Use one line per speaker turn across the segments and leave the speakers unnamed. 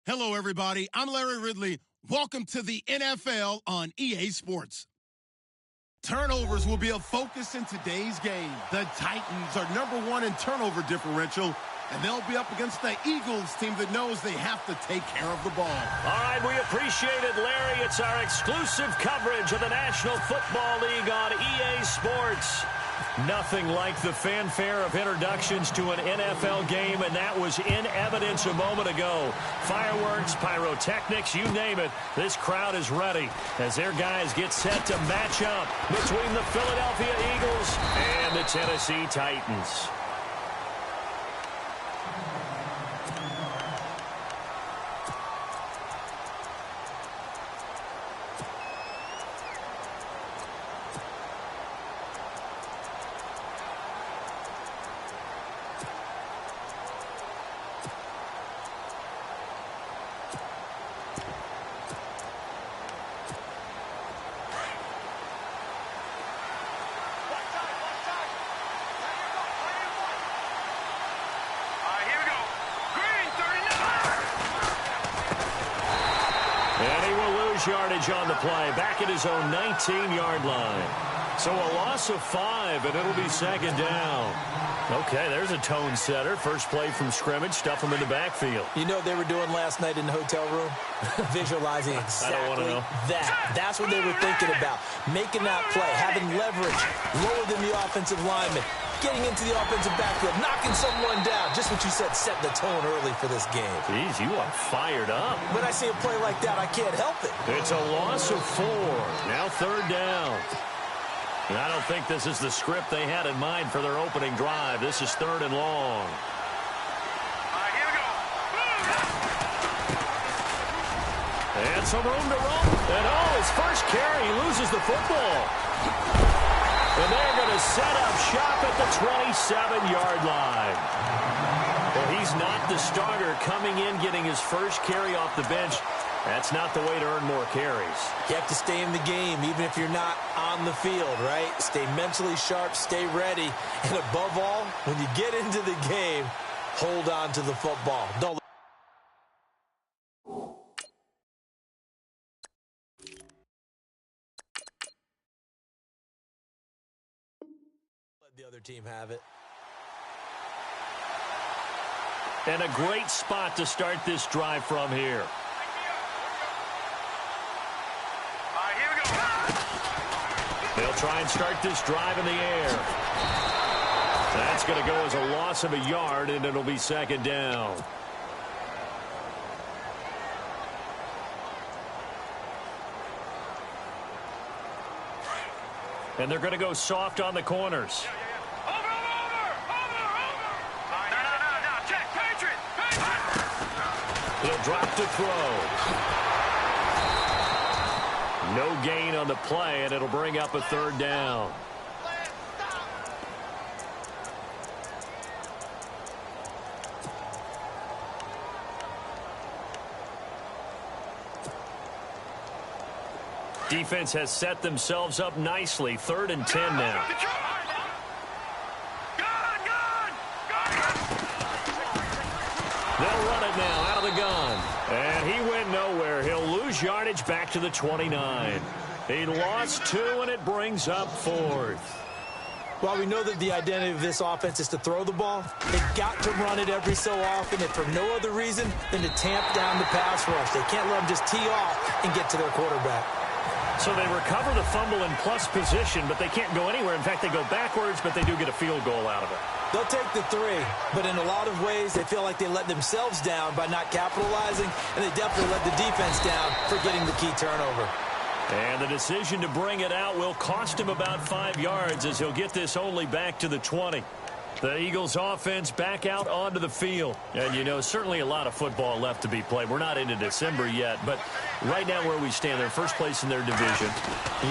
Hello, everybody. I'm Larry Ridley. Welcome to the NFL on EA Sports. Turnovers will be a focus in today's game. The Titans are #1 in turnover differential, and they'll be up against the Eagles team that knows they have to take care of the ball.
All right, we appreciate it, Larry. It's our exclusive coverage of the National Football League on EA Sports. Nothing like the fanfare of introductions to an NFL game, and that was in evidence a moment ago. Fireworks, pyrotechnics, you name it. This crowd is ready as their guys get set to match up between the Philadelphia Eagles and the Tennessee Titans. Yardage on the play, back at his own 19-yard line. So a loss of 5, and it'll be second down. Okay, there's a tone setter. First play from scrimmage, stuff him in the backfield.
You know what they were doing last night in the hotel room? Visualizing exactly that. That's what they were thinking about. Making that play, having leverage, lower than the offensive lineman, getting into the offensive backfield, knocking someone down. Just what you said, set the tone early for this game.
Jeez, you are fired up.
When I see a play like that, I can't help it.
It's a loss of 4. Now third down. And I don't think this is the script they had in mind for their opening drive. This is 3rd and long.
Here we go.
And some room to roam. And his first carry, he loses the football. And they're going to set up shop at the 27-yard line. Well, he's not the starter coming in, getting his first carry off the bench. That's not the way to earn more carries.
You have to stay in the game, even if you're not on the field, right? Stay mentally sharp, stay ready. And above all, when you get into the game, hold on to the football. Don't let the other team have it.
And a great spot to start this drive from here. They'll try and start this drive in the air. That's going to go as a loss of a yard, and it'll be second down. And they're going to go soft on the corners.
Over. No, check. Patriot.
He'll drop to throw. No gain on the play, and it'll bring up a 3rd down. Defense has set themselves up nicely. 3rd and 10 now. They'll run it now out of the gun. And he went nowhere. He'll lose yardage back to the 29. He lost 2, and it brings up 4th.
While we know that the identity of this offense is to throw the ball, they've got to run it every so often, and for no other reason than to tamp down the pass rush. They can't let them just tee off and get to their quarterback.
So they recover the fumble in plus position, but they can't go anywhere. In fact, they go backwards, but they do get a field goal out of it.
They'll take the 3, but in a lot of ways, they feel like they let themselves down by not capitalizing, and they definitely let the defense down for getting the key turnover.
And the decision to bring it out will cost him about 5 yards as he'll get this only back to the 20. The Eagles offense back out onto the field. And, you know, certainly a lot of football left to be played. We're not into December yet, but right now where we stand, they're first place in their division.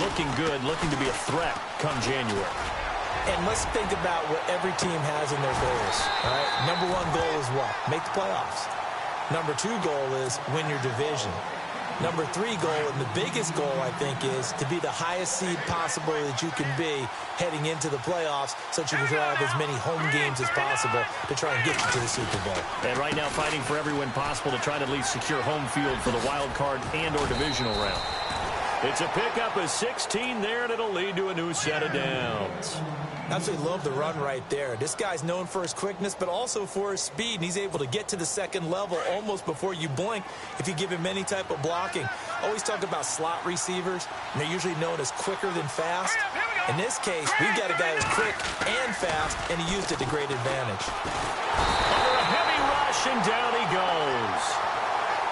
Looking good, looking to be a threat come January.
And let's think about what every team has in their goals. All right? Number 1 goal is what? Make the playoffs. Number 2 goal is win your division. Number 3 goal, and the biggest goal, I think, is to be the highest seed possible that you can be heading into the playoffs so that you can have as many home games as possible to try and get you to the Super Bowl.
And right now fighting for every win possible to try to at least secure home field for the wild card and or divisional round. It's a pickup of 16 there, and it'll lead to a new set of downs.
Absolutely love the run right there. This guy's known for his quickness, but also for his speed. And he's able to get to the second level almost before you blink if you give him any type of blocking. Always talk about slot receivers, and they're usually known as quicker than fast. In this case, we've got a guy who's quick and fast, and he used it to great advantage.
Under a heavy rush, and down he goes.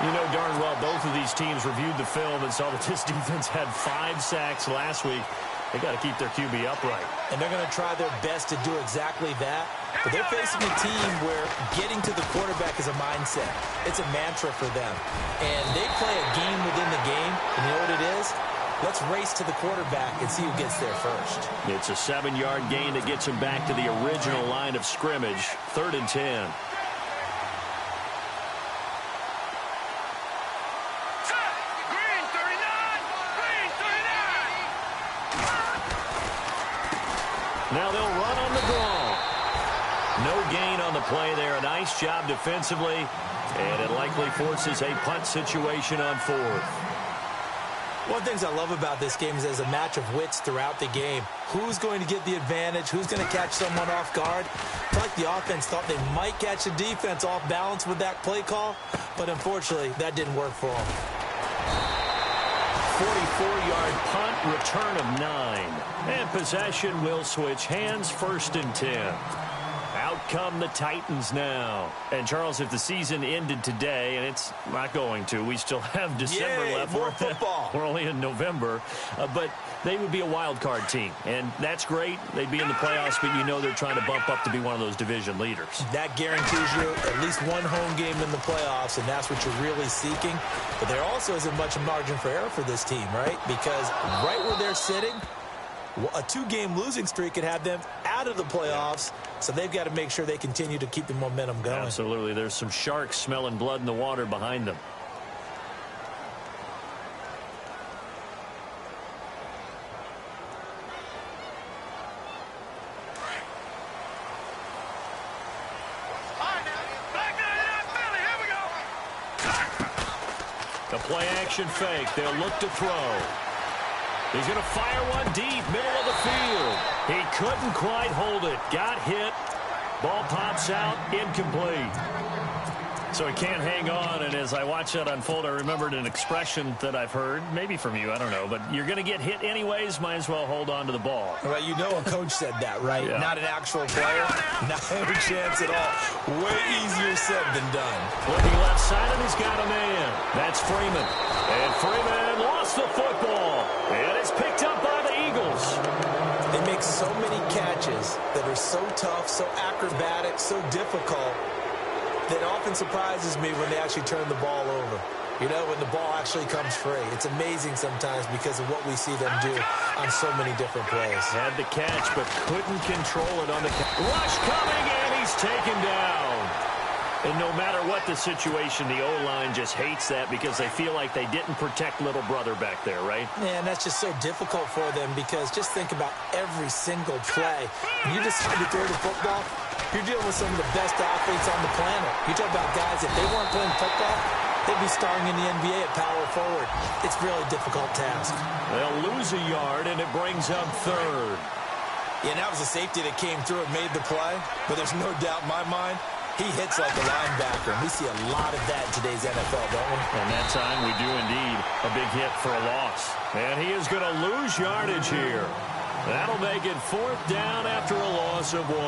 You know darn well both of these teams reviewed the film and saw that this defense had 5 sacks last week. They got to keep their QB upright.
And they're going to try their best to do exactly that. But they're facing a team where getting to the quarterback is a mindset. It's a mantra for them. And they play a game within the game. And you know what it is? Let's race to the quarterback and see who gets there first.
It's a 7-yard gain that gets him back to the original line of scrimmage. 3rd and 10. Now they'll run on the draw. No gain on the play there. A nice job defensively. And it likely forces a punt situation on 4th.
One of the things I love about this game is there's a match of wits throughout the game. Who's going to get the advantage? Who's going to catch someone off guard? I feel like the offense thought they might catch the defense off balance with that play call. But unfortunately, that didn't work for them.
44-yard punt, return of 9. And possession will switch hands, 1st and 10. Out come the Titans now. And, Charles, if the season ended today, and it's not going to, we still have December left.
More football.
We're only in November. But they would be a wild card team. And that's great. They'd be in the playoffs, but you know they're trying to bump up to be one of those division leaders.
That guarantees you at least one home game in the playoffs, and that's what you're really seeking. But there also isn't much margin for error for this team, right? Because right where they're sitting, a 2-game losing streak could have them out of the playoffs, so they've got to make sure they continue to keep the momentum going.
Absolutely. There's some sharks smelling blood in the water behind them. The play-action fake. They'll look to throw. He's going to fire one deep, middle of the field. He couldn't quite hold it. Got hit. Ball pops out, incomplete. So he can't hang on, and as I watch that unfold, I remembered an expression that I've heard, maybe from you, I don't know, but you're going to get hit anyways, might as well hold on to the ball.
Well, you know a coach said that, right?
Yeah.
Not an actual player. Not a chance at all. Way easier said than done.
Looking left side, and he's got a man. That's Freeman. And Freeman lost the football. And it's picked up by the Eagles.
They make so many catches that are so tough, so acrobatic, so difficult, that often surprises me when they actually turn the ball over. You know, when the ball actually comes free. It's amazing sometimes because of what we see them do on so many different plays.
Had the catch, but couldn't control it on the rush coming, and he's taken down. And no matter what the situation, the O-line just hates that because they feel like they didn't protect little brother back there, right?
Man, that's just so difficult for them because just think about every single play. When you decide to throw the football, you're dealing with some of the best athletes on the planet. You talk about guys, if they weren't playing football, they'd be starring in the NBA at power forward. It's a really difficult task.
They'll lose a yard, and it brings up 3rd.
Yeah, and that was a safety that came through and made the play. But there's no doubt in my mind, he hits like a linebacker. And we see a lot of that in today's NFL, don't we?
And that time we do indeed a big hit for a loss. And he is going to lose yardage here. That'll make it 4th down after a loss of 1.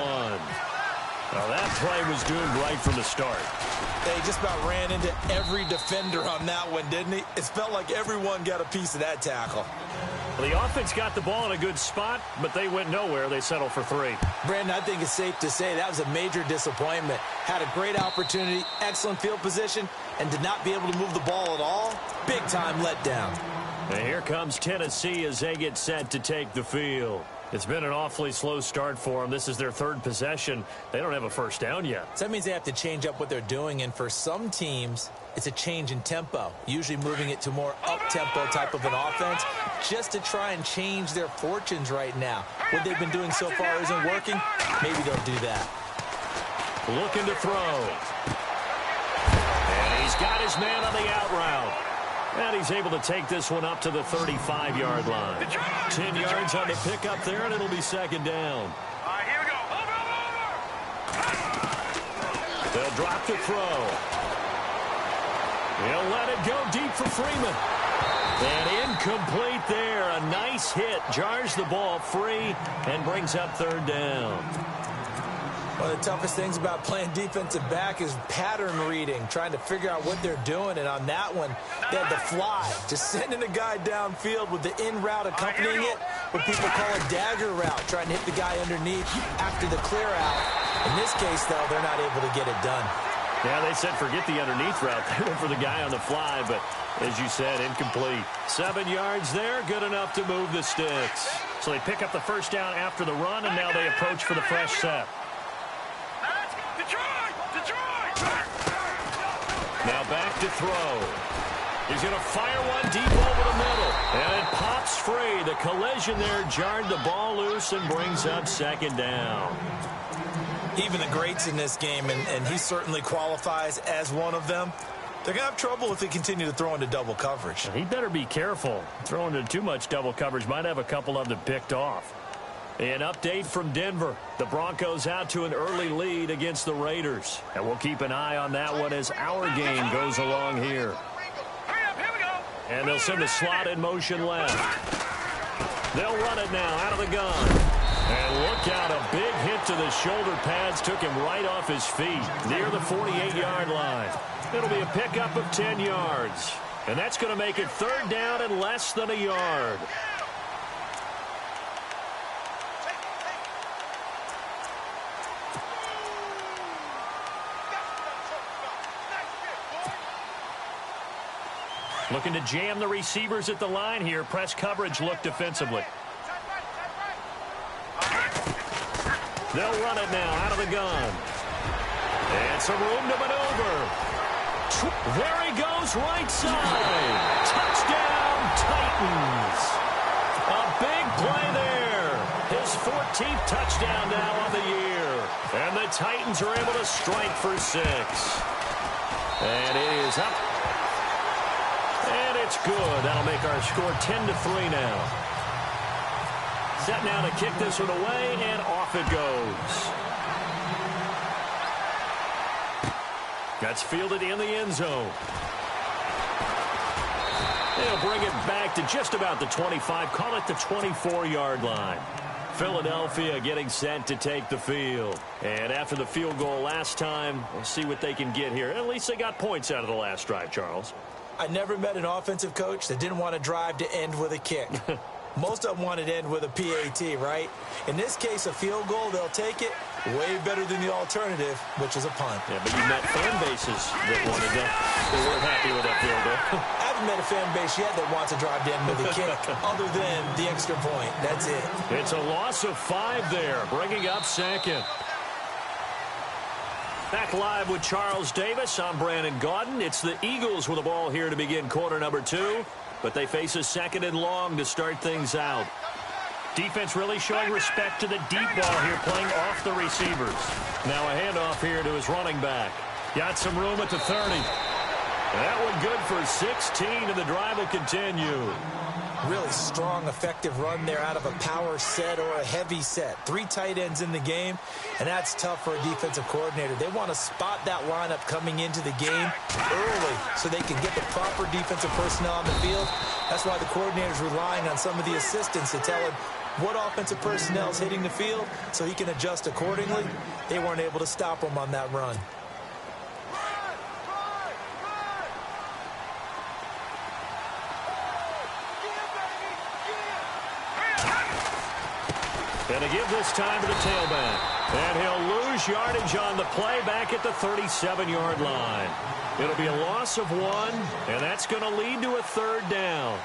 Well, that play was doomed right from the start.
They just about ran into every defender on that one, didn't he? It felt like everyone got a piece of that tackle.
Well, the offense got the ball in a good spot, but they went nowhere. They settled for 3.
Brandon, I think it's safe to say that was a major disappointment. Had a great opportunity, excellent field position, and did not be able to move the ball at all. Big-time letdown.
And here comes Tennessee as they get set to take the field. It's been an awfully slow start for them. This is their third possession. They don't have a first down yet.
So that means they have to change up what they're doing, and for some teams, it's a change in tempo, usually moving it to more up-tempo type of an offense just to try and change their fortunes right now. What they've been doing so far isn't working. Maybe they'll do that.
Looking to throw. And he's got his man on the out route. And he's able to take this one up to the 35-yard line. 10 yards on the pickup there, and it'll be second down.
Here we go. Over.
They'll drop the throw. He'll let it go deep for Freeman. And incomplete there. A nice hit. Jars the ball free and brings up third down.
One of the toughest things about playing defensive back is pattern reading, trying to figure out what they're doing. And on that one, they had the fly, just sending a guy downfield with the in route accompanying it, what people call a dagger route, trying to hit the guy underneath after the clear out. In this case, though, they're not able to get it done.
Yeah, they said forget the underneath route. They went for the guy on the fly, but as you said, incomplete. 7 yards there, good enough to move the sticks. So they pick up the first down after the run, and now they approach for the fresh set. Now back to throw. He's going to fire one deep over the middle. And it pops free. The collision there jarred the ball loose and brings up second down.
Even the greats in this game, and he certainly qualifies as one of them, they're going to have trouble if they continue to throw into double coverage.
He better be careful. Throwing into too much double coverage might have a couple of them picked off. An update from Denver. The Broncos out to an early lead against the Raiders. And we'll keep an eye on that one as our game goes along here. And they'll send a slot in motion left. They'll run it now out of the gun. And look out, a big hit to the shoulder pads took him right off his feet near the 48-yard line. It'll be a pickup of 10 yards. And that's going to make it third down and less than a yard. Looking to jam the receivers at the line here. Press coverage look defensively. They'll run it now out of the gun. And some room to maneuver. There he goes, right side. Touchdown, Titans. A big play there. His 14th touchdown now on the year. And the Titans are able to strike for 6. And it is up. And it's good. That'll make our score 10-3 now. Set now to kick this one away, and off it goes. That's fielded in the end zone. They'll bring it back to just about the 25. Call it the 24-yard line. Philadelphia getting set to take the field. And after the field goal last time, we'll see what they can get here. At least they got points out of the last drive, Charles.
I never met an offensive coach that didn't want to drive to end with a kick. Most of them wanted to end with a PAT, right? In this case, a field goal, they'll take it. Way better than the alternative, which is a punt.
Yeah, but you met fan bases that wanted that. They weren't happy with that field goal.
I haven't met a fan base yet that wants to drive to end with a kick, other than the extra point. That's it.
It's a loss of 5 there, bringing up second. Back live with Charles Davis. I'm Brandon Gaudin. It's the Eagles with the ball here to begin quarter number 2. But they face a second and long to start things out. Defense really showing respect to the deep ball here, playing off the receivers. Now a handoff here to his running back. Got some room at the 30. That one good for 16, and the drive will continue.
Really strong, effective run there out of a power set or a heavy set. 3 tight ends in the game, and that's tough for a defensive coordinator. They want to spot that lineup coming into the game early so they can get the proper defensive personnel on the field. That's why the coordinator's relying on some of the assistants to tell him what offensive personnel is hitting the field so he can adjust accordingly. They weren't able to stop him on that run.
And to give this time to the tailback. And he'll lose yardage on the play back at the 37-yard line. It'll be a loss of 1, and that's going to lead to a third down.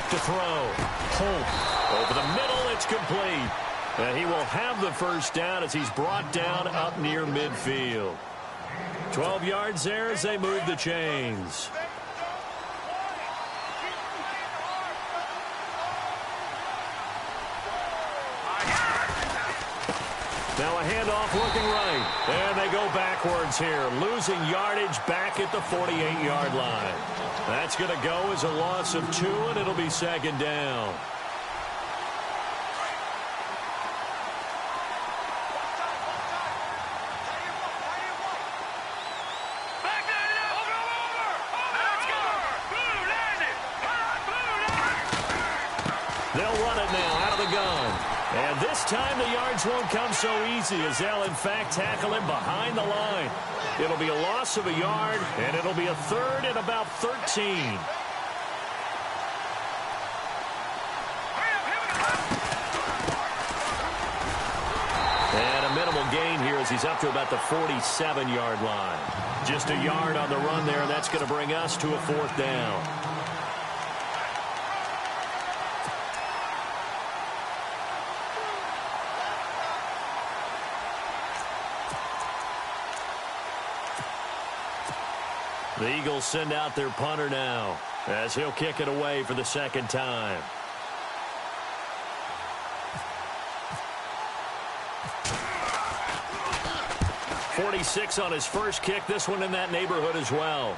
to throw. Holt over the middle. It's complete. And he will have the first down as he's brought down up near midfield. 12 yards there as they move the chains. Now a handoff looking right. And they go backwards here, losing yardage back at the 48-yard line. That's going to go as a loss of 2, and it'll be second down. They'll run it now out of the gun. And this time the yards won't come so easy as they'll, in fact, tackle him behind the line. It'll be a loss of a yard, and it'll be a third and about 13. And a minimal gain here as he's up to about the 47-yard line. Just a yard on the run there, and that's going to bring us to a fourth down. The Eagles send out their punter now as he'll kick it away for the second time. .46 on his first kick. This one in that neighborhood as well.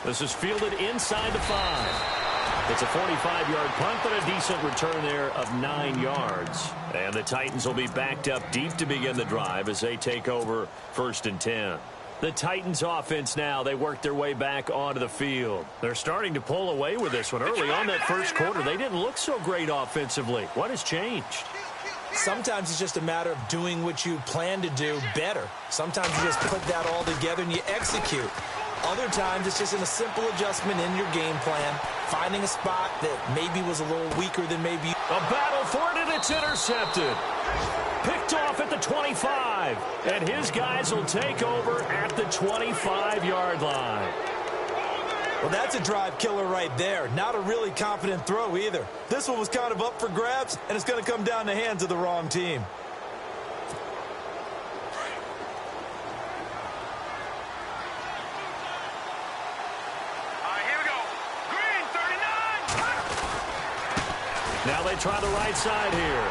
This is fielded inside the 5. It's a 45-yard punt, but a decent return there of 9 yards. And the Titans will be backed up deep to begin the drive as they take over 1st and 10. The Titans offense now, they work their way back onto the field. They're starting to pull away with this one. Early on that first quarter, they didn't look so great offensively. What has changed?
Sometimes it's just a matter of doing what you plan to do better. Sometimes you just put that all together and you execute. Other times it's just in a simple adjustment in your game plan, finding a spot that maybe was a little weaker than maybe.
A battle for it, and it's intercepted. Picked off at the 25, and his guys will take over at the 25-yard line.
Well, that's a drive killer right there. Not a really confident throw either. This one was kind of up for grabs, and it's going to come down the hands of the wrong team.
Here we go. Green, 39.
Now they try the right side here.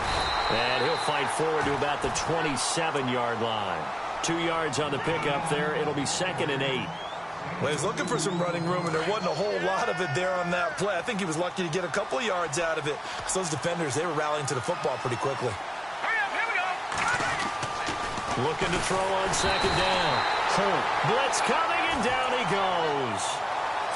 And he'll fight forward to about the 27-yard line. 2 yards on the pickup there. It'll be 2nd and 8.
Well, he's looking for some running room, and there wasn't a whole lot of it there on that play. I think he was lucky to get a couple of yards out of it. Because those defenders, they were rallying to the football pretty quickly.
Hurry up, here we go.
Looking to throw on 2nd down. Holt. Blitz coming, and down he goes.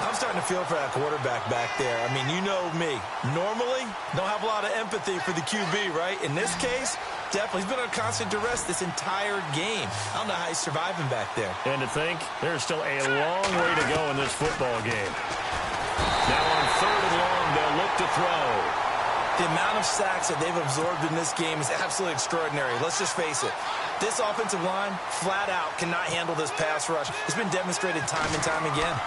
I'm starting to feel for that quarterback back there. I mean, you know me. Normally, don't have a lot of empathy for the QB, right? In this case, definitely. He's been under constant duress this entire game. I don't know how he's surviving back there.
And to think, there's still a long way to go in this football game. Now on 3rd and long, they'll look to throw.
The amount of sacks that they've absorbed in this game is absolutely extraordinary. Let's just face it. This offensive line, flat out, cannot handle this pass rush. It's been demonstrated time and time again.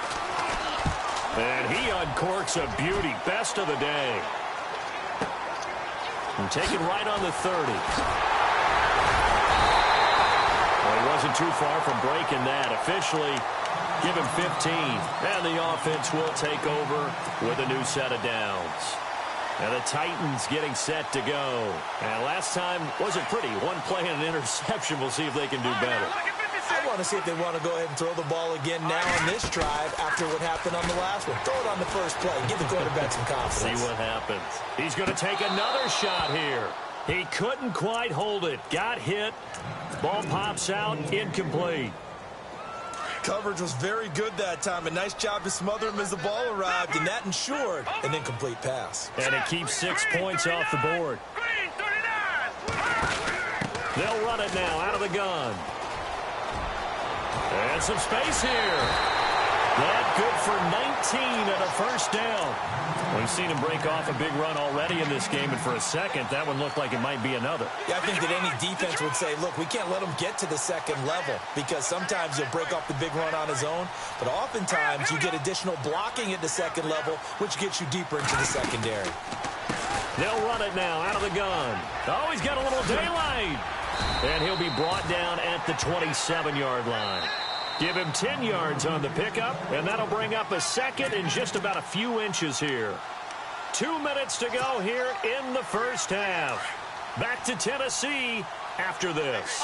And he uncorks a beauty. Best of the day. And taken right on the 30. Well, he wasn't too far from breaking that. Officially, give him 15. And the offense will take over with a new set of downs. And the Titans getting set to go. And last time wasn't pretty. One play and an interception. We'll see if they can do better.
I want to see if they want to go ahead and throw the ball again now on this drive after what happened on the last one. Throw it on the first play. Give the quarterback some confidence.
See what happens. He's going to take another shot here. He couldn't quite hold it. Got hit. Ball pops out. Incomplete.
Coverage was very good that time. A nice job to smother him as the ball arrived, and that ensured an incomplete pass.
And it keeps 6 points off the board.
Green, 39.
They'll run it now out of the gun. And some space here. That good for 19 and a first down. We've seen him break off a big run already in this game, and for a second, that one looked like it might be another.
Yeah, I think that any defense would say, look, we can't let him get to the second level, because sometimes he'll break off the big run on his own, but oftentimes you get additional blocking at the second level, which gets you deeper into the secondary.
They'll run it now out of the gun. Oh, he's got a little daylight. And he'll be brought down at the 27-yard line. Give him 10 yards on the pickup, and that'll bring up a second in just about a few inches here. 2 minutes to go here in the first half. Back to Tennessee after this.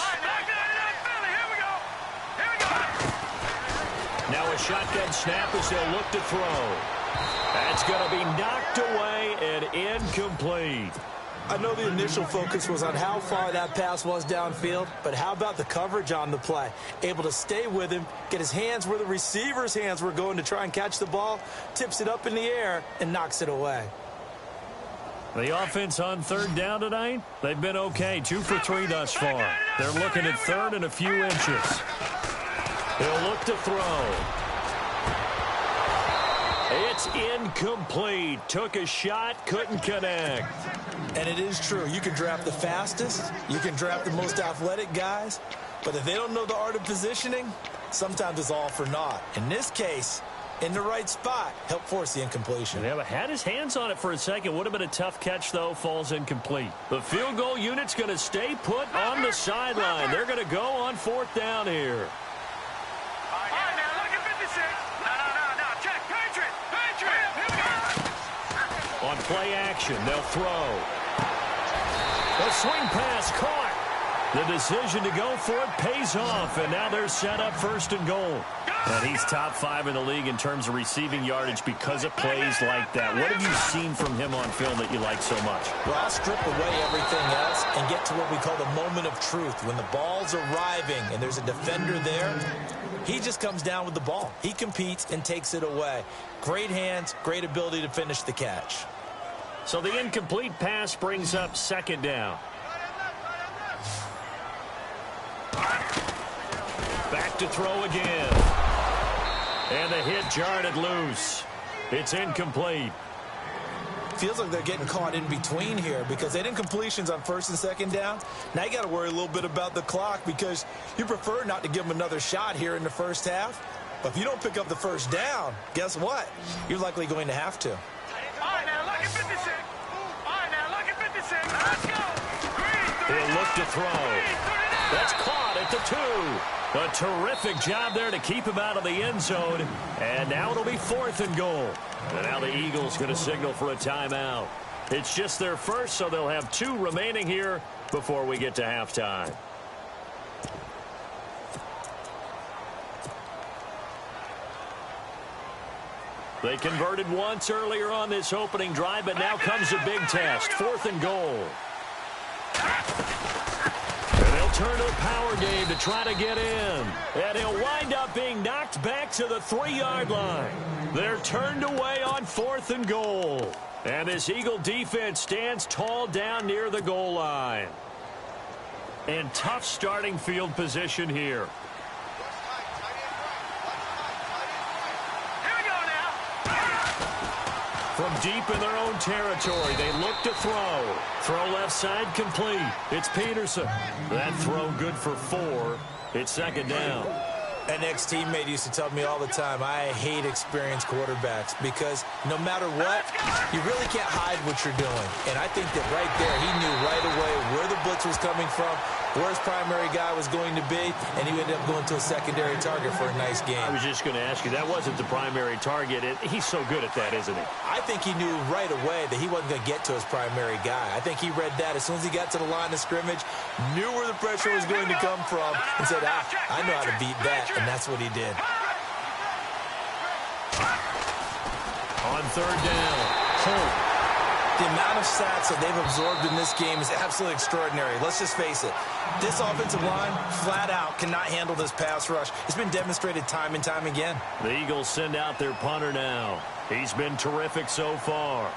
Now a shotgun snap as they'll look to throw. That's going to be knocked away and incomplete.
I know the initial focus was on how far that pass was downfield, but how about the coverage on the play? Able to stay with him, get his hands where the receiver's hands were going to try and catch the ball, tips it up in the air, and knocks it away.
The offense on third down tonight, they've been okay. 2 for 3 thus far. They're looking at third and a few inches. He'll look to throw. It's incomplete. Took a shot, couldn't connect.
And it is true. You can draft the fastest. You can draft the most athletic guys. But if they don't know the art of positioning, sometimes it's all for naught. In this case, in the right spot, help force the incompletion.
Yeah, but had his hands on it for a second. Would have been a tough catch, though. Falls incomplete. The field goal unit's going to stay put on the sideline. They're going to go on fourth down here. On play action, they'll throw. The swing pass caught. The decision to go for it pays off, and now they're set up first and goal. And he's top 5 in the league in terms of receiving yardage because of plays like that. What have you seen from him on film that you like so much?
Well, I'll strip away everything else and get to what we call the moment of truth. When the ball's arriving and there's a defender there, he just comes down with the ball. He competes and takes it away. Great hands, great ability to finish the catch.
So the incomplete pass brings up second down. Back to throw again. And the hit jarred it loose. It's incomplete.
Feels like they're getting caught in between here because they did incompletions on first and second down. Now you got to worry a little bit about the clock because you prefer not to give them another shot here in the first half. But if you don't pick up the first down, guess what? You're likely going to have to.
All right, now look at 56. All right, now look at 56. Let's go.
He'll look to throw. That's caught at the 2. A terrific job there to keep him out of the end zone. And now it'll be fourth and goal. And now the Eagles going to signal for a timeout. It's just their first, so they'll have 2 remaining here before we get to halftime. They converted once earlier on this opening drive, but now comes a big test. Fourth and goal. And they'll turn to a power game to try to get in. And he'll wind up being knocked back to the 3-yard line. They're turned away on fourth and goal. And this Eagle defense stands tall down near the goal line. And tough starting field position here. From deep in their own territory, they look to throw. Throw left side complete. It's Peterson. That throw good for 4. It's second down.
An ex-teammate used to tell me all the time, I hate experienced quarterbacks because no matter what, you really can't hide what you're doing. And I think that right there, he knew right away where the blitz was coming from, where his primary guy was going to be, and he ended up going to a secondary target for a nice game.
I was just going to ask you, that wasn't the primary target. He's so good at that, isn't he?
I think he knew right away that he wasn't going to get to his primary guy. I think he read that as soon as he got to the line of scrimmage, knew where the pressure was going to come from, and said, I know how to beat that, and that's what he did.
On third down,
The amount of sacks that they've absorbed in this game is absolutely extraordinary. Let's just face it. This offensive line, flat out, cannot handle this pass rush. It's been demonstrated time and time again.
The Eagles send out their punter now. He's been terrific so far.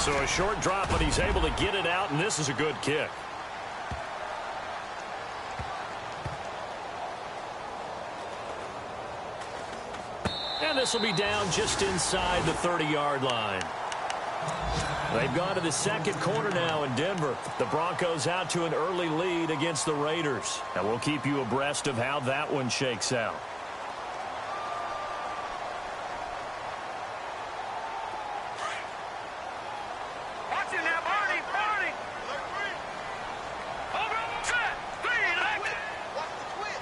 So a short drop, but he's able to get it out, and this is a good kick. And this will be down just inside the 30-yard line. They've gone to the second quarter now in Denver. The Broncos out to an early lead against the Raiders. And we'll keep you abreast of how that one shakes out.
Watch it now, Barney, Barney. Over, set, lead, action. Watch the twist.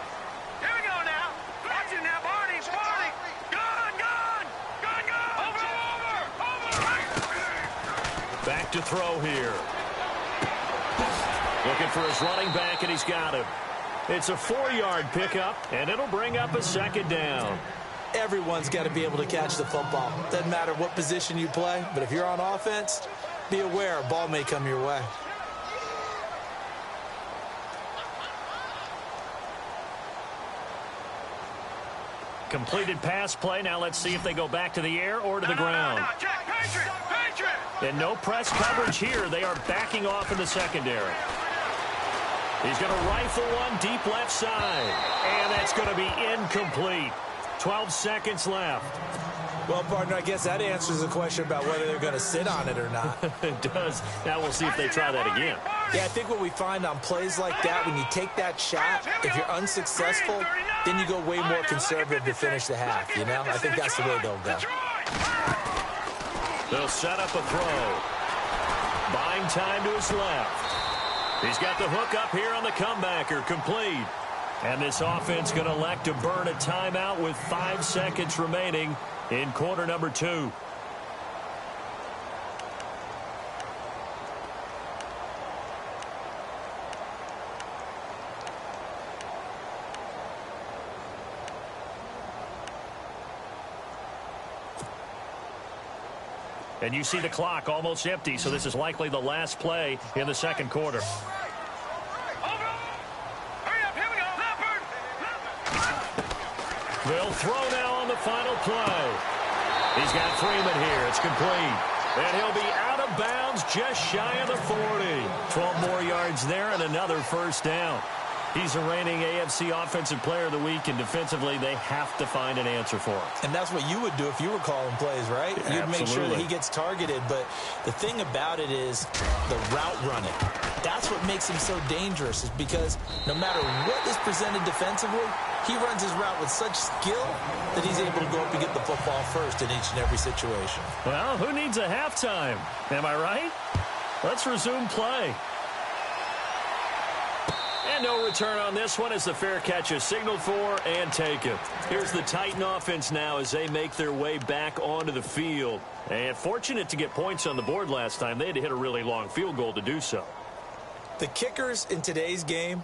Here we go now. Watch it now, Barney, Barney. Gun, gun, gun, gun. Over, over.
Back to throw here. Looking for his running back, and he's got him. It's a 4-yard pickup, and it'll bring up a second down.
Everyone's got to be able to catch the football. Doesn't matter what position you play, but if you're on offense, be aware a ball may come your way.
Completed pass play. Now let's see if they go back to the air or to the ground.
No, check, Patriot, Patriot.
And no press coverage here. They are backing off in the secondary. He's going to rifle one deep left side. And that's going to be incomplete. 12 seconds left.
Well, partner, I guess that answers the question about whether they're going to sit on it or not.
It does. Now we'll see if they try that again.
Yeah, I think what we find on plays like that, when you take that shot, if you're unsuccessful, then you go way more conservative to finish the half, you know? I think that's the way they'll go.
They'll set up a throw. Buying time to his left. He's got the hook up here on the comebacker. Complete. And this offense going to elect to burn a timeout with 5 seconds remaining in quarter number 2. And you see the clock almost empty, so this is likely the last play in the second quarter. They'll throw now on the final play. He's got Freeman here. It's complete. And he'll be out of bounds just shy of the 40. 12 more yards there and another first down. He's a reigning AFC Offensive Player of the Week, and defensively they have to find an answer for him.
And that's what you would do if you were calling plays, right?
Yeah,
you'd make sure that he gets targeted. But the thing about it is the route running. That's what makes him so dangerous, is because no matter what is presented defensively, he runs his route with such skill that he's able to go up and get the football first in each and every situation.
Well, who needs a halftime? Am I right? Let's resume play. And no return on this one as the fair catch is signaled for and taken. Here's the Titan offense now as they make their way back onto the field. And fortunate to get points on the board last time. They had to hit a really long field goal to do so.
The kickers in today's game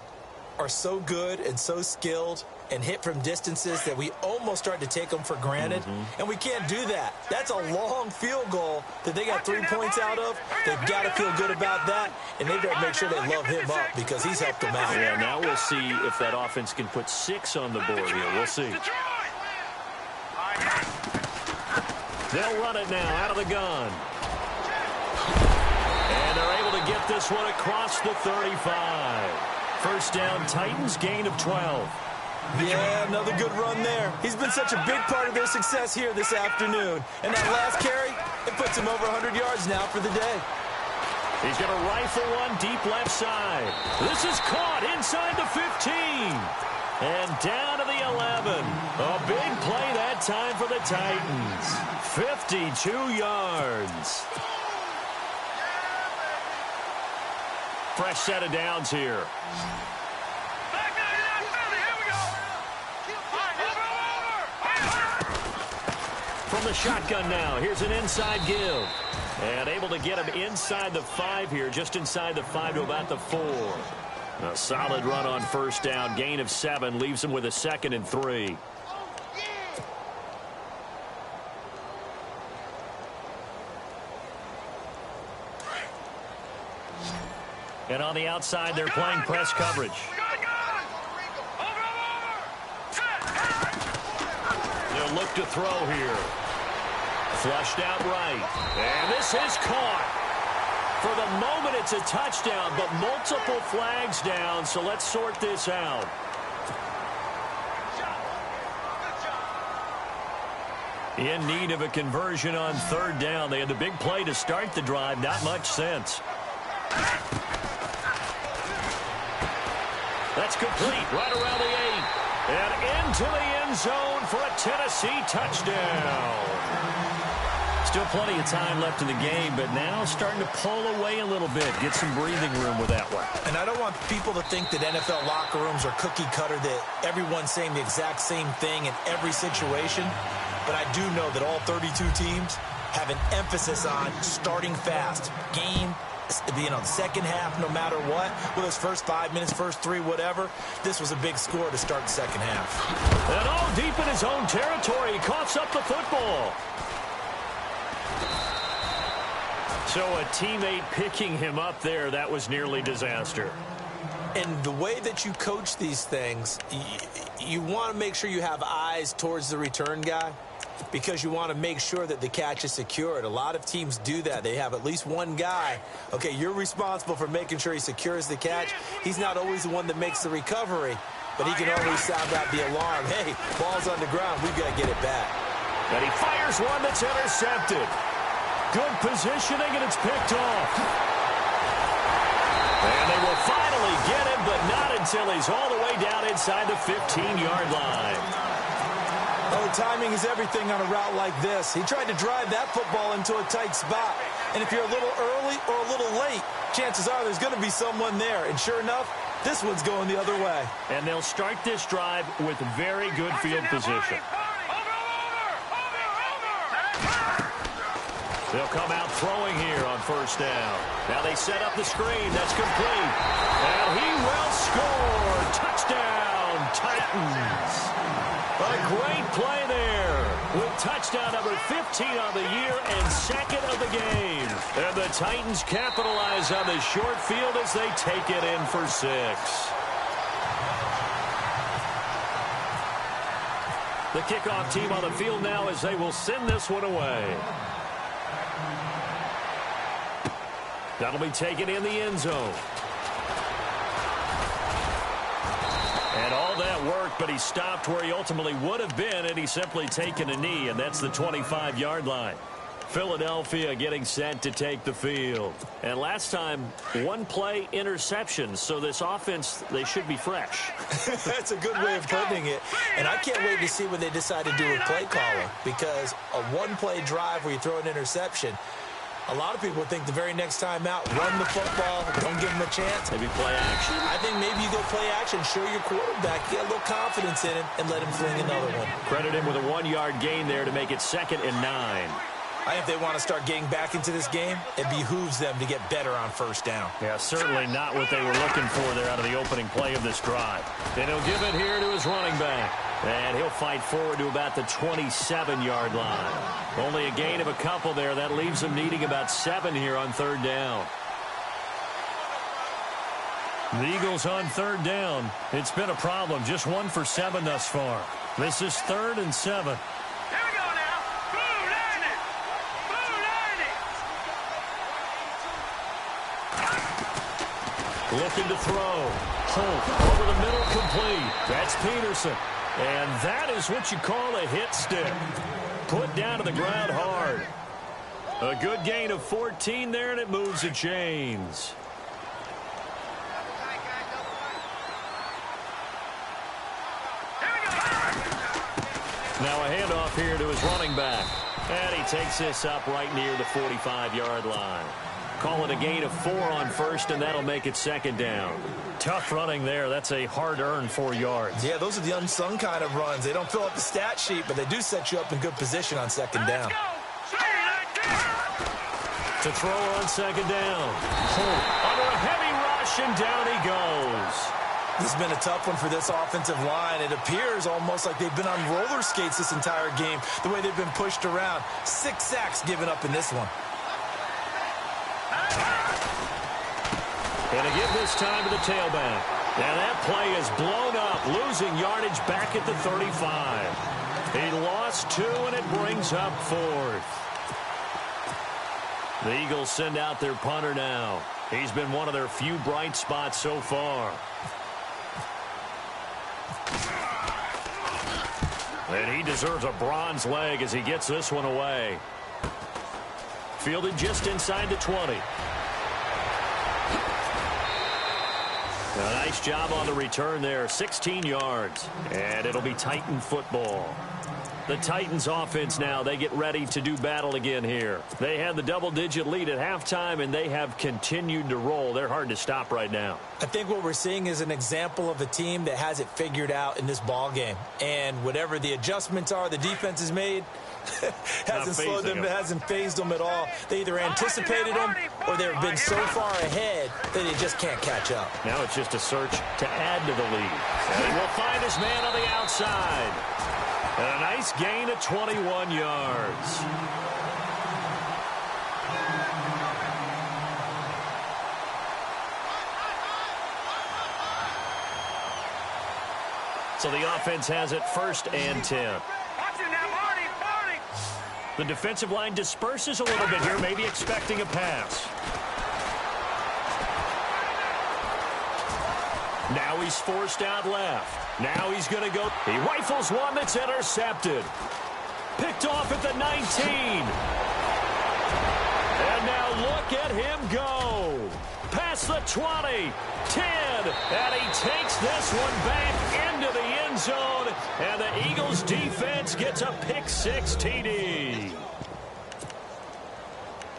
are so good and so skilled and hit from distances that we almost start to take them for granted. And we can't do that. That's a long field goal that they got 3 points out of. They've got to feel good about that, and they've got to make sure they love him up because he's helped them out.
Yeah, now we'll see if that offense can put 6 on the board here. We'll see. They'll run it now out of the gun. And they're able to get this one across the 35. First down, Titans, gain of 12.
Yeah, another good run there. He's been such a big part of their success here this afternoon. And that last carry, it puts him over 100 yards now for the day.
He's going to rifle one deep left side. This is caught inside the 15. And down to the 11. A big play that time for the Titans. 52 yards. Fresh set of downs here. From the shotgun now, here's an inside give. And able to get him inside the 5 here, just inside the 5 to about the 4. A solid run on first down, gain of 7, leaves him with a 2nd and 3. And on the outside, they're playing press coverage. They'll look to throw here. Flushed out right. And this is caught. For the moment, it's a touchdown, but multiple flags down, so let's sort this out. In need of a conversion on third down. They had the big play to start the drive. Not much sense. That's complete right around the 8. And into the end zone for a Tennessee touchdown. Still plenty of time left in the game, but now starting to pull away a little bit. Get some breathing room with that one.
And I don't want people to think that NFL locker rooms are cookie cutter, that everyone's saying the exact same thing in every situation. But I do know that all 32 teams have an emphasis on starting fast. Game, second half, no matter what. Whether it's first 5 minutes, first 3, whatever. This was a big score to start the second half.
And all deep in his own territory, he coughs up the football. So a teammate picking him up there, that was nearly disaster.
And the way that you coach these things, you want to make sure you have eyes towards the return guy because you want to make sure that the catch is secured. A lot of teams do that. They have at least one guy. Okay, you're responsible for making sure he secures the catch. He's not always the one that makes the recovery, but he can always sound out the alarm. Hey, ball's on the ground. We've got to get it back.
And he fires one that's intercepted. Good positioning, and it's picked off. And they will finally get him, but not until he's all the way down inside the 15-yard line.
Oh, timing is everything on a route like this. He tried to drive that football into a tight spot. And if you're a little early or a little late, chances are there's going to be someone there. And sure enough, this one's going the other way.
And they'll start this drive with very good field position. They'll come out throwing here on first down. Now they set up the screen. That's complete. And he will score. Touchdown, Titans. A great play there with touchdown number 15 on the year and second of the game. And the Titans capitalize on the short field as they take it in for 6. The kickoff team on the field now as they will send this one away. That'll be taken in the end zone. And all that work, but he stopped where he ultimately would have been, and he's simply taken a knee, and that's the 25-yard line. Philadelphia getting set to take the field. And last time, one play interception, so this offense, they should be fresh.
That's a good way of putting it. And I can't wait to see what they decide to do with play calling, because a one-play drive where you throw an interception, a lot of people think the very next time out, run the football, don't give him a chance.
Maybe play action.
I think maybe you go play action, show your quarterback, get a little confidence in him, and let him fling another one.
Credit him with a 1-yard gain there to make it 2nd and 9.
I think if they want to start getting back into this game, it behooves them to get better on first down.
Yeah, certainly not what they were looking for there out of the opening play of this drive. And he'll give it here to his running back. And he'll fight forward to about the 27-yard line. Only a gain of a couple there. That leaves him needing about 7 here on third down. The Eagles on third down. It's been a problem. Just 1 for 7 thus far. This is 3rd and 7. Looking to throw. Holt over the middle, complete. That's Peterson. And that is what you call a hit stick. Put down to the ground hard. A good gain of 14 there, and it moves the chains. Now a handoff here to his running back. And he takes this up right near the 45-yard line. Call it a gain of 4 on first, and that'll make it 2nd down. Tough running there. That's a hard-earned 4 yards.
Yeah, those are the unsung kind of runs. They don't fill up the stat sheet, but they do set you up in good position on 2nd down.
To throw on 2nd down. Holt under a heavy rush, and down he goes.
This has been a tough one for this offensive line. It appears almost like they've been on roller skates this entire game, the way they've been pushed around. 6 sacks given up in this one.
And again this time to the tailback. And that play is blown up, losing yardage back at the 35. He lost 2, and it brings up 4th. The Eagles send out their punter now. He's been one of their few bright spots so far. And he deserves a bronze leg as he gets this one away. Fielded just inside the 20. A nice job on the return there. 16 yards. And it'll be Titan football. The Titans offense now, they get ready to do battle again here. They had the double-digit lead at halftime, and they have continued to roll. They're hard to stop right now.
I think what we're seeing is an example of a team that has it figured out in this ball game. And whatever the adjustments are the defense has made, hasn't slowed them, hasn't phased them at all. They either anticipated them or they've been so far ahead that they just can't catch up.
Now it's just a search to add to the lead. And he will find his man on the outside. And a nice gain of 21 yards. So the offense has it 1st and 10. The defensive line disperses a little bit here, maybe expecting a pass. Now he's forced out left. Now he's going to go. He rifles one that's intercepted. Picked off at the 19. And now look at him go. Past the 20, 10, and he takes this one back into the end zone, and the Eagles defense gets a pick-6 TD.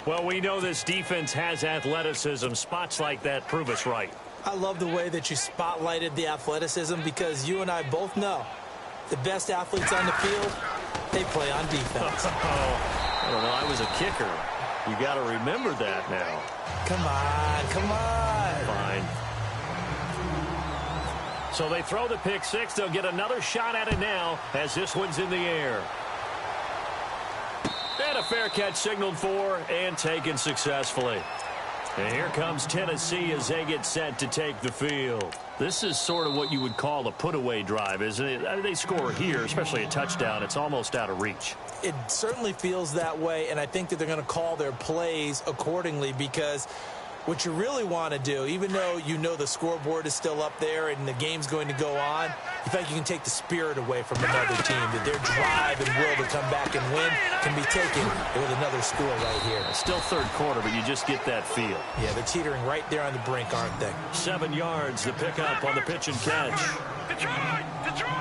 Well, we know this defense has athleticism. Spots like that prove us right.
I love the way that you spotlighted the athleticism because you and I both know the best athletes on the field, they play on defense.
I don't know. I was a kicker. You got to remember that now.
Come on, come on.
Fine. So they throw the pick-6. They'll get another shot at it now as this one's in the air. And a fair catch signaled for and taken successfully. And here comes Tennessee as they get set to take the field. This is sort of what you would call a put-away drive, isn't it? They score here, especially a touchdown. It's almost out of reach.
It certainly feels that way, and I think that they're going to call their plays accordingly because what you really want to do, even though you know the scoreboard is still up there and the game's going to go on, you think you can take the spirit away from another team, that their drive and will to come back and win can be taken with another score right here.
It's still third quarter, but you just get that feel.
Yeah, they're teetering right there on the brink, aren't they?
7 yards, the pickup on the pitch and catch.
Detroit! Detroit!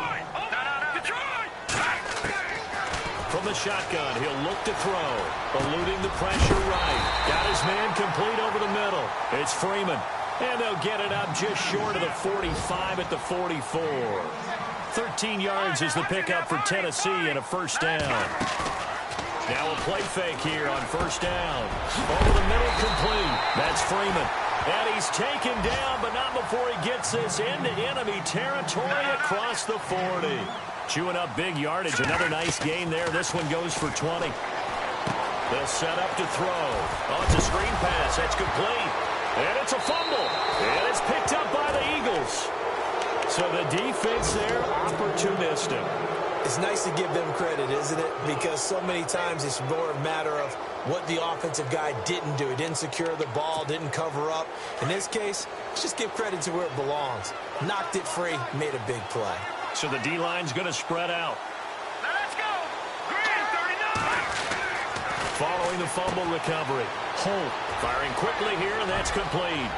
From the shotgun, he'll look to throw. Eluding the pressure right. Got his man complete over the middle. It's Freeman. And they'll get it up just short of the 45 at the 44. 13 yards is the pickup for Tennessee and a first down. Now a play fake here on first down. Over the middle, complete. That's Freeman. And he's taken down, but not before he gets this into enemy territory across the 40. Chewing up big yardage. Another nice gain there. This one goes for 20. They'll set up to throw. Oh, it's a screen pass. That's complete. And it's a fumble. And it's picked up by the Eagles. So the defense there, opportunistic.
It's nice to give them credit, isn't it? Because so many times it's more a matter of what the offensive guy didn't do. He didn't secure the ball, didn't cover up. In this case, let's just give credit to where it belongs. Knocked it free, made a big play.
So the D-line's going to spread out.
Now let's go! Green, 39!
Following the fumble recovery. Holt firing quickly here, and that's complete.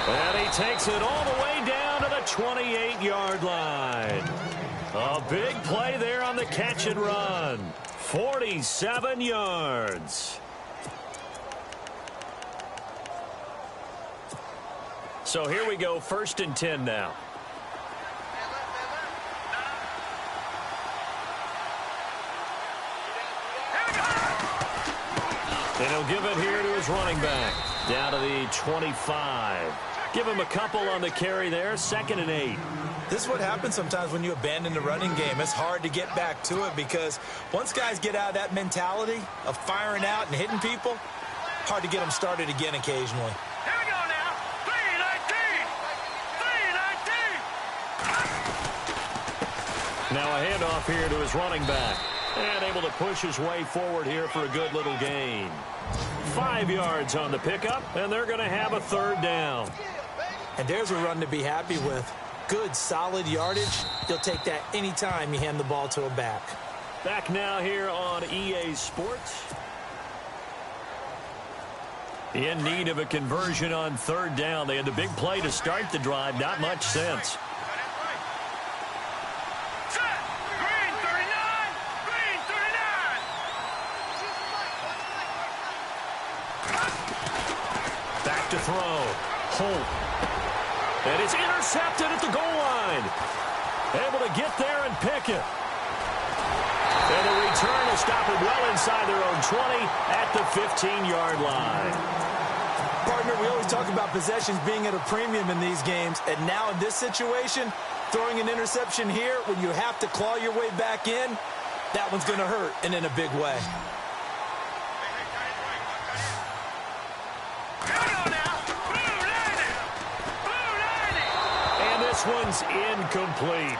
And he takes it all the way down to the 28-yard line. A big play there on the catch and run. 47 yards. So here we go, 1st and 10 now. And he'll give it here to his running back. Down to the 25. Give him a couple on the carry there. 2nd and 8.
This is what happens sometimes when you abandon the running game. It's hard to get back to it because once guys get out of that mentality of firing out and hitting people, hard to get them started again occasionally.
Here we go now. 3-19!
Now a handoff here to his running back. And able to push his way forward here for a good little gain. 5 yards on the pickup, and they're going to have a 3rd down.
And there's a run to be happy with. good, solid yardage, you'll take that anytime you hand the ball to a back.
Back now here on EA Sports. In need of a conversion on third down. They had the big play to start the drive. Not much sense.
Green 39! Green 39!
Back to throw. Holt. And it's intercepted at the goal line. Able to get there and pick it. And the return will stop it well inside their own 20 at the 15-yard line.
Partner, we always talk about possessions being at a premium in these games. And now in this situation, throwing an interception here when you have to claw your way back in, that one's going to hurt, and in a big way.
This one's incomplete.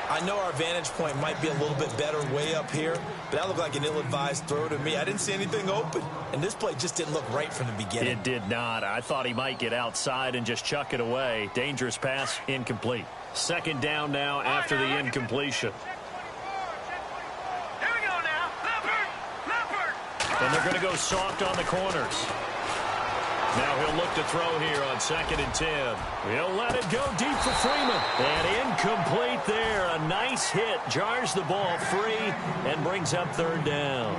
I know our vantage point might be a little bit better way up here, but that looked like an ill-advised throw to me. I didn't see anything open, and this play just didn't look right from the beginning.
It did not. I thought he might get outside and just chuck it away. Dangerous pass, incomplete. Second down now after the incompletion.
Here we go now. Leopard!
And they're going to go soft on the corners. Now he'll look to throw here on 2nd and 10. He'll let it go deep for Freeman. And incomplete there. A nice hit. Jars the ball free and brings up third down.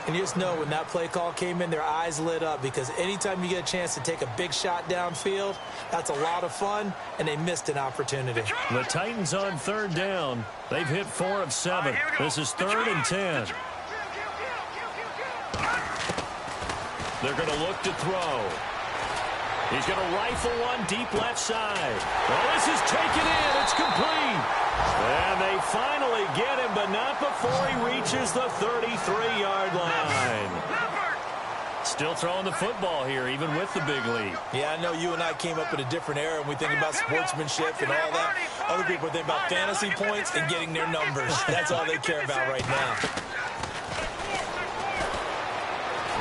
And you just know when that play call came in, their eyes lit up, because anytime you get a chance to take a big shot downfield, that's a lot of fun, and they missed an opportunity.
The Titans on third down. They've hit 4 of 7. This is 3rd and 10. They're going to look to throw. He's going to rifle one deep left side. Well, this is taken in. It's complete. And they finally get him, but not before he reaches the 33-yard line. Still throwing the football here, even with the big lead.
Yeah, I know you and I came up in a different era, and we think about sportsmanship and all that. Other people think about fantasy points and getting their numbers. That's all they care about right now.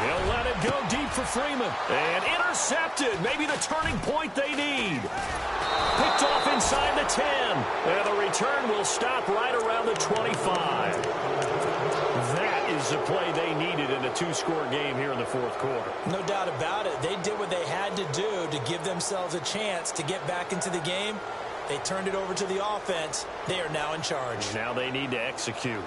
He'll let it go deep for Freeman. And intercepted. Maybe the turning point they need. Picked off inside the 10. And the return will stop right around the 25. That is the play they needed in a 2-score game here in the 4th quarter.
No doubt about it. They did what they had to do to give themselves a chance to get back into the game. They turned it over to the offense. They are now in charge.
Now they need to execute.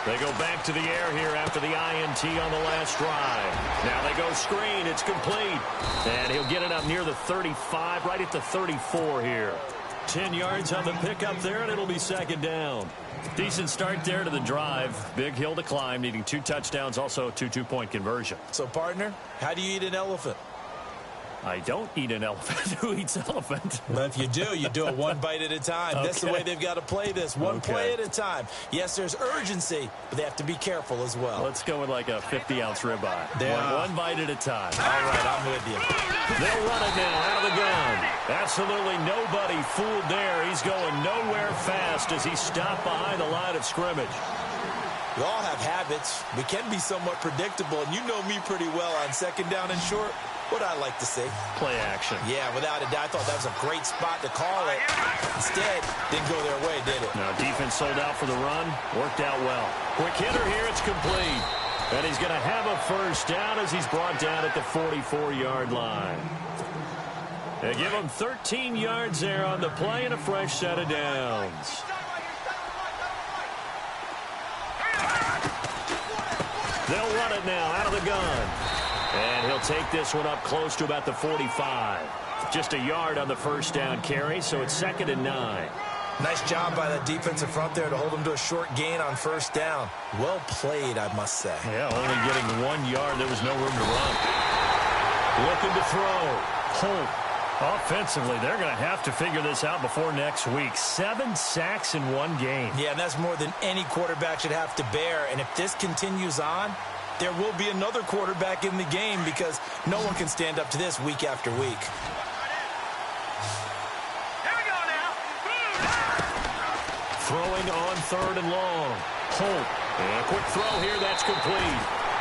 They go back to the air here after the INT on the last drive. Now they go screen. It's complete. And he'll get it up near the 35, right at the 34 here. 10 yards on the pickup there, and it'll be 2nd down. Decent start there to the drive. Big hill to climb, needing 2 touchdowns, also a 2-2-point conversion.
So, partner, how do you eat an elephant?
I don't eat an elephant. Who eats elephant?
But if you do it one bite at a time. Okay. That's the way they've got to play this. One play at a time. Yes, there's urgency, but they have to be careful as well.
Let's go with like a 50-ounce ribeye. One bite at a time.
All right, I'm with you.
They'll run it now out of the gun. Absolutely nobody fooled there. He's going nowhere fast as he's stopped behind the line of scrimmage.
We all have habits. We can be somewhat predictable, and you know me pretty well on 2nd down and short. What I like to see.
Play action.
Yeah, without a doubt. I thought that was a great spot to call it. Instead, didn't go their way, did it?
Now, defense sold out for the run. Worked out well. Quick hitter here. It's complete. And he's going to have a 1st down as he's brought down at the 44-yard line. They give him 13 yards there on the play and a fresh set of downs. They'll run it now out of the gun. And he'll take this one up close to about the 45. Just a yard on the 1st down carry, so it's 2nd and 9.
Nice job by the defensive front there to hold him to a short gain on 1st down. Well played, I must say.
Yeah, only getting 1 yard. There was no room to run. Looking to throw. Holt. Offensively, they're going to have to figure this out before next week. 7 sacks in one game.
Yeah, and that's more than any quarterback should have to bear. And if this continues on, there will be another quarterback in the game because no one can stand up to this week after week.
Here we go now.
Throwing on 3rd and long. Holt. And a quick throw here. That's complete.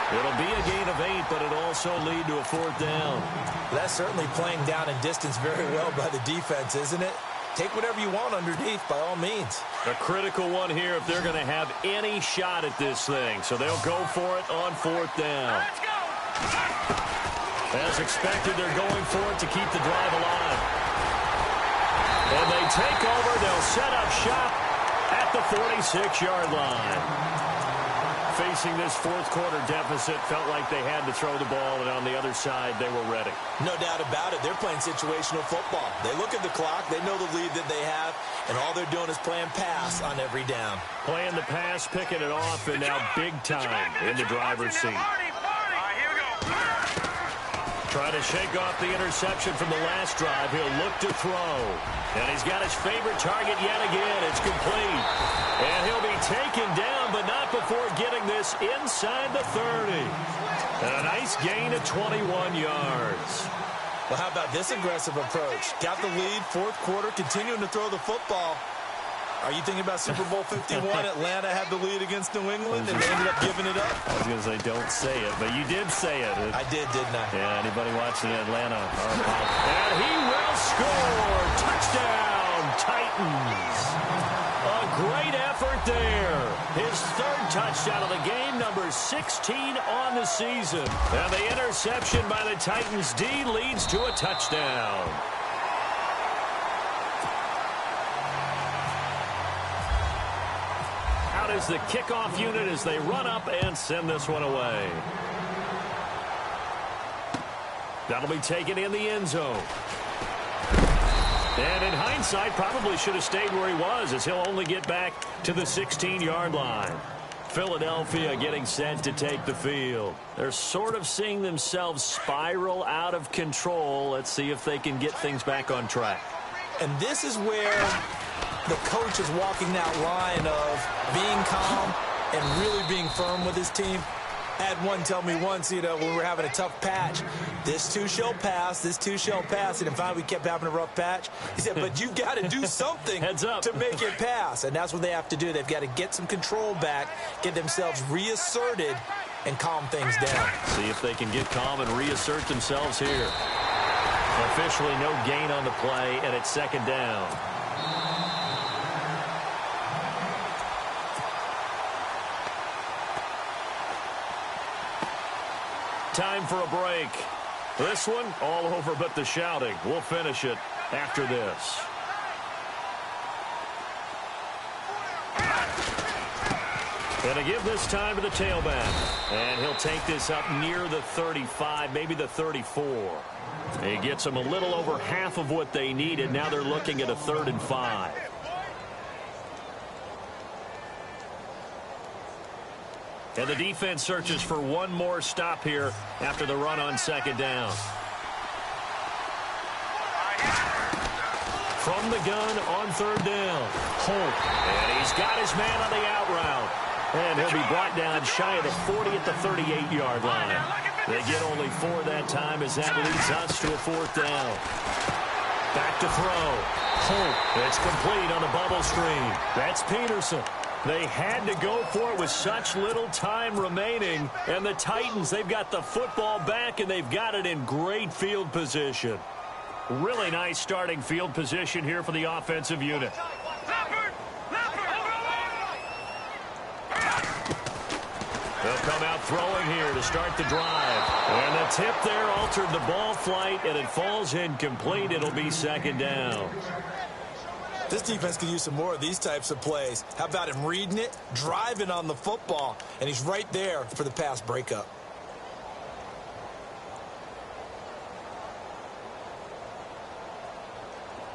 It'll be a gain of 8, but it'll also lead to a 4th down.
That's certainly playing down in distance very well by the defense, isn't it? Take whatever you want underneath, by all means.
A critical one here if they're going to have any shot at this thing. So they'll go for it on 4th down.
Let's go.
As expected, they're going for it to keep the drive alive. And they take over. They'll set up shop at the 46-yard line. Facing this 4th quarter deficit, felt like they had to throw the ball, and on the other side, they were ready.
No doubt about it. They're playing situational football. They look at the clock. They know the lead that they have, and all they're doing is playing pass on every down.
Playing the pass, picking it off, and now big time in the driver's seat.
All right, here we go.
Try to shake off the interception from the last drive. He'll look to throw. And he's got his favorite target yet again. It's complete. And he'll be taken down, but not before getting this inside the 30. And a nice gain of 21 yards.
Well, how about this aggressive approach? Got the lead, 4th quarter, continuing to throw the football. Are you thinking about Super Bowl 51? Atlanta had the lead against New England, and they ended up giving it up.
I was going to say, don't say it, but you did say it.
I did, didn't I?
Yeah, anybody watching Atlanta? And he will score. Touchdown, Titans. A great effort there. His 3rd touchdown of the game, number 16 on the season. And the interception by the Titans D leads to a touchdown. Out is the kickoff unit as they run up and send this one away. That'll be taken in the end zone. And in hindsight, probably should have stayed where he was, as he'll only get back to the 16-yard line. Philadelphia getting set to take the field. They're sort of seeing themselves spiral out of control. Let's see if they can get things back on track.
And this is where the coach is walking that line of being calm and really being firm with his team. I had one tell me once, when we were having a tough patch, this too shall pass, this too shall pass. And finally we kept having a rough patch. He said, but you've got to do something
Heads up.
to make it pass. And that's what they have to do. They've got to get some control back, get themselves reasserted, and calm things down.
See if they can get calm and reassert themselves here. Officially no gain on the play, and it's 2nd down. Time for a break. This one, all over but the shouting. We'll finish it after this. Gonna give this time to the tailback. And he'll take this up near the 35, maybe the 34. He gets them a little over half of what they needed. Now they're looking at a 3rd and 5. And the defense searches for one more stop here after the run on 2nd down. From the gun on 3rd down. Holt. And he's got his man on the out route. And he'll be brought down shy of the 40 at the 38-yard line. They get only 4 that time as that leads us to a 4th down. Back to throw. Holt. It's complete on the bubble screen. That's Peterson. They had to go for it with such little time remaining. And the Titans, they've got the football back, and they've got it in great field position. Really nice starting field position here for the offensive unit. They'll come out throwing here to start the drive. And the tip there altered the ball flight, and it falls incomplete. It'll be 2nd down.
This defense could use some more of these types of plays. How about him reading it, driving on the football, and he's right there for the pass breakup.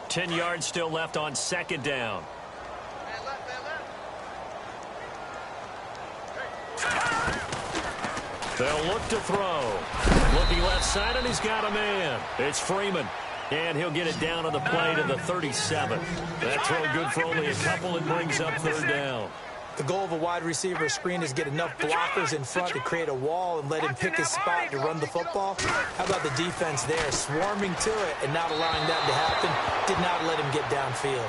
Ten yards still left on 2nd down. They'll look to throw. Looking left side, and he's got a man. It's Freeman. And he'll get it down on the play to the 37. That throw good for only a couple and brings up third down.
The goal of a wide receiver screen is get enough blockers in front to create a wall and let him pick his spot to run the football. How about the defense there, swarming to it and not allowing that to happen? Did not let him get downfield.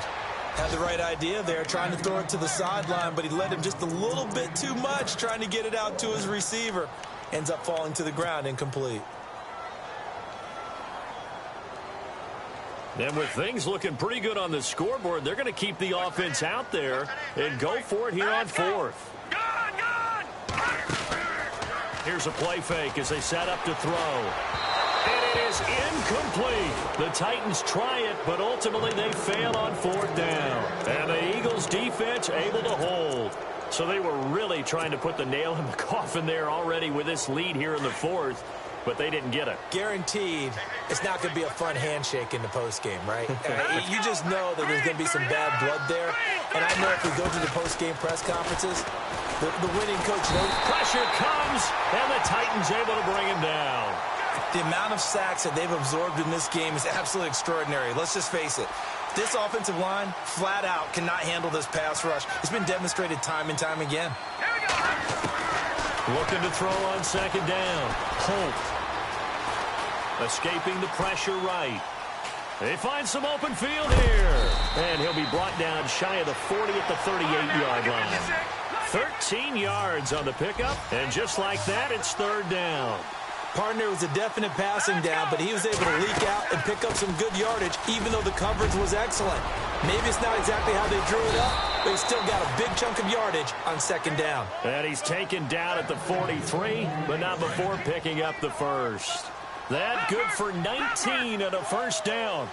Had the right idea there, trying to throw it to the sideline, but he let him just a little bit too much, trying to get it out to his receiver. Ends up falling to the ground, incomplete.
And with things looking pretty good on the scoreboard, they're going to keep the offense out there and go for it here on fourth. Here's a play fake as they set up to throw. And it is incomplete. The Titans try it, but ultimately they fail on fourth down. And the Eagles defense able to hold. So they were really trying to put the nail in the coffin there already with this lead here in the fourth. But they didn't get it.
Guaranteed, it's not going to be a fun handshake in the postgame, right? You just know that there's going to be some bad blood there. And I know if we go to the postgame press conferences, the winning coach knows.
Pressure comes, and the Titans able to bring him down.
The amount of sacks that they've absorbed in this game is absolutely extraordinary. Let's just face it. This offensive line, flat out, cannot handle this pass rush. It's been demonstrated time and time again.
Looking to throw on second down. Holt. Escaping the pressure right. They find some open field here. And he'll be brought down shy of the 40 at the 38-yard line. 13 yards on the pickup. And just like that, it's third down.
Partner was a definite passing down, but he was able to leak out and pick up some good yardage, even though the coverage was excellent. Maybe it's not exactly how they drew it up, but he still got a big chunk of yardage on second down.
And he's taken down at the 43, but not before picking up the first. That good for 19 and a first down.